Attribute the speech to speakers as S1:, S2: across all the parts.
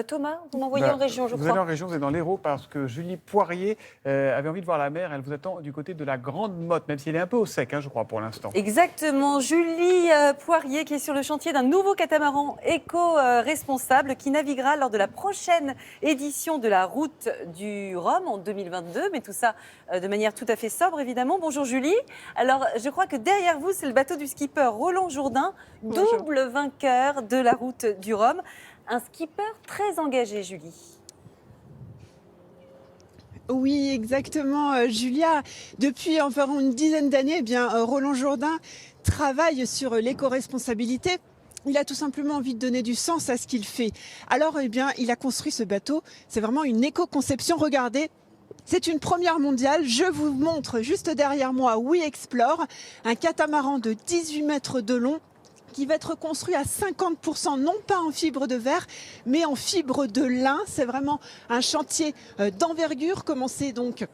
S1: Thomas, vous m'envoyez en région, je
S2: Vous allez en
S1: crois.
S2: région, vous êtes dans l'Hérault parce que Julie Poirier avait envie de voir la mer. Elle vous attend du côté de la Grande Motte, même s'il est un peu au sec, je crois, pour l'instant.
S1: Exactement, Julie Poirier qui est sur le chantier d'un nouveau catamaran éco-responsable qui naviguera lors de la prochaine édition de la Route du Rhum en 2022, mais tout ça de manière tout à fait sobre évidemment. Bonjour Julie. Alors je crois que derrière vous c'est le bateau du skipper Roland Jourdain, double vainqueur de la Route du Rhum. Un skipper très engagé, Julie.
S3: Oui, exactement, Julia. Depuis environ une dizaine d'années, Roland Jourdain travaille sur l'éco-responsabilité. Il a tout simplement envie de donner du sens à ce qu'il fait. Alors, il a construit ce bateau. C'est vraiment une éco-conception. Regardez. C'est une première mondiale. Je vous montre juste derrière moi We Explore, un catamaran de 18 mètres de long qui va être construit à 50%, non pas en fibre de verre, mais en fibre de lin. C'est vraiment un chantier d'envergure, commencé donc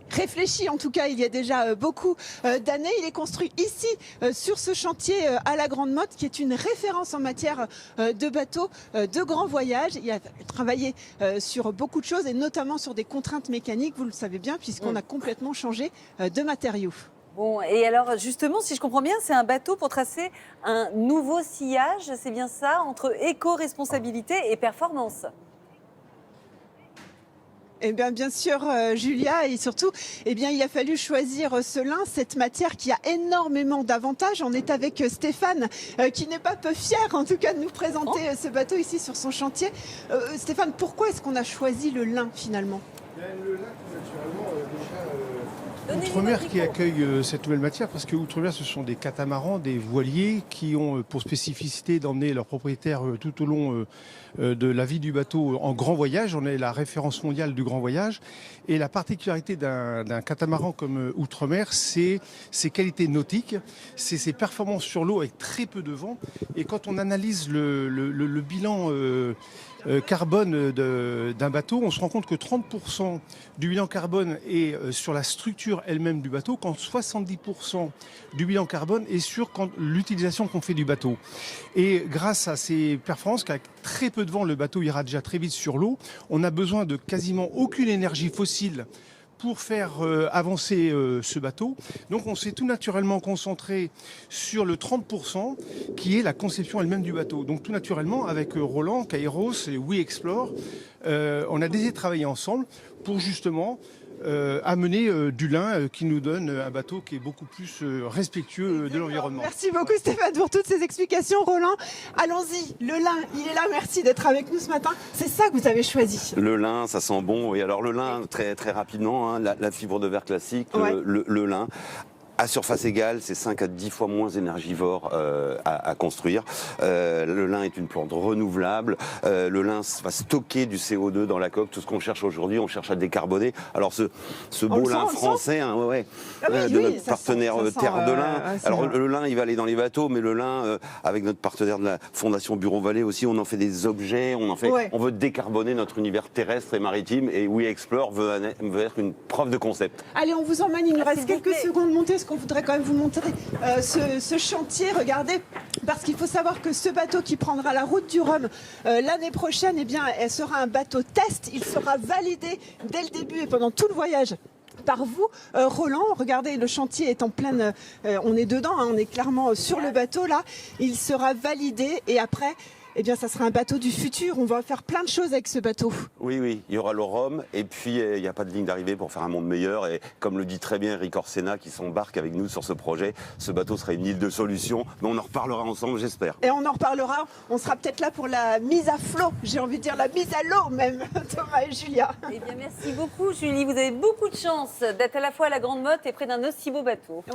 S3: réfléchi en tout cas il y a déjà beaucoup d'années. Il est construit ici sur ce chantier à la Grande Motte qui est une référence en matière de bateaux de grand voyage. Il a travaillé sur beaucoup de choses et notamment sur des contraintes mécaniques, vous le savez bien, puisqu'on a complètement changé de matériaux.
S1: Bon, et alors justement, si je comprends bien, c'est un bateau pour tracer un nouveau sillage, c'est bien ça, entre éco-responsabilité et performance.
S3: Eh bien sûr, Julia, et surtout, il a fallu choisir ce lin, cette matière qui a énormément d'avantages. On est avec Stéphane, qui n'est pas peu fier, en tout cas, de nous présenter ce bateau ici sur son chantier. Stéphane, pourquoi est-ce qu'on a choisi le lin finalement ?
S4: Le lac, naturellement, Outremer qui accueille cette nouvelle matière, parce que Outremer, ce sont des catamarans, des voiliers qui ont pour spécificité d'emmener leurs propriétaires tout au long de la vie du bateau en grand voyage. On est la référence mondiale du grand voyage. Et la particularité d'un catamaran comme Outremer, c'est ses qualités nautiques, c'est ses performances sur l'eau avec très peu de vent. Et quand on analyse le bilan carbone d'un bateau, on se rend compte que 30% du bilan carbone est sur la structure elle-même du bateau, quand 70% du bilan carbone est sur l'utilisation qu'on fait du bateau. Et grâce à ces performances, qu'avec très peu de vent, le bateau ira déjà très vite sur l'eau, on a besoin de quasiment aucune énergie fossile pour faire avancer ce bateau. Donc on s'est tout naturellement concentré sur le 30% qui est la conception elle-même du bateau. Donc tout naturellement, avec Roland, Kairos et We Explore, on a décidé de travailler ensemble pour justement amener du lin qui nous donne un bateau qui est beaucoup plus respectueux de l'environnement.
S3: Merci beaucoup Stéphane pour toutes ces explications. Roland, allons-y, le lin, il est là, merci d'être avec nous ce matin. C'est ça que vous avez choisi.
S5: Le lin, ça sent bon. Et alors le lin, très, très rapidement, la fibre de verre classique, le lin. À surface égale, c'est 5 à 10 fois moins énergivore à construire. Le lin est une plante renouvelable. Le lin va stocker du CO2 dans la coque. Tout ce qu'on cherche aujourd'hui, on cherche à décarboner. Alors ce beau lin français, de notre partenaire Terre de Lin. Alors le lin, il va aller dans les bateaux, mais le lin, avec notre partenaire de la Fondation Bureau Vallée aussi, on en fait des objets. On veut décarboner notre univers terrestre et maritime. Et We Explore veut être une preuve de concept.
S3: Allez, on vous emmène. Il nous reste quelques secondes montées. Qu'on voudrait quand même vous montrer ce chantier, regardez, parce qu'il faut savoir que ce bateau qui prendra la Route du Rhum l'année prochaine, elle sera un bateau test, il sera validé dès le début et pendant tout le voyage par vous, Roland. Regardez, le chantier est en pleine, on est dedans, on est clairement sur le bateau là, il sera validé et après, ça sera un bateau du futur. On va faire plein de choses avec ce bateau.
S5: Oui, il y aura le rhum et puis il n'y a pas de ligne d'arrivée pour faire un monde meilleur. Et comme le dit très bien Eric Orsena qui s'embarque avec nous sur ce projet, ce bateau sera une île de solutions. Mais on en reparlera ensemble, j'espère.
S3: Et on en reparlera. On sera peut-être là pour la mise à flot. J'ai envie de dire la mise à l'eau même, Thomas et Julia.
S1: Merci beaucoup Julie. Vous avez beaucoup de chance d'être à la fois à la Grande Motte et près d'un aussi beau bateau.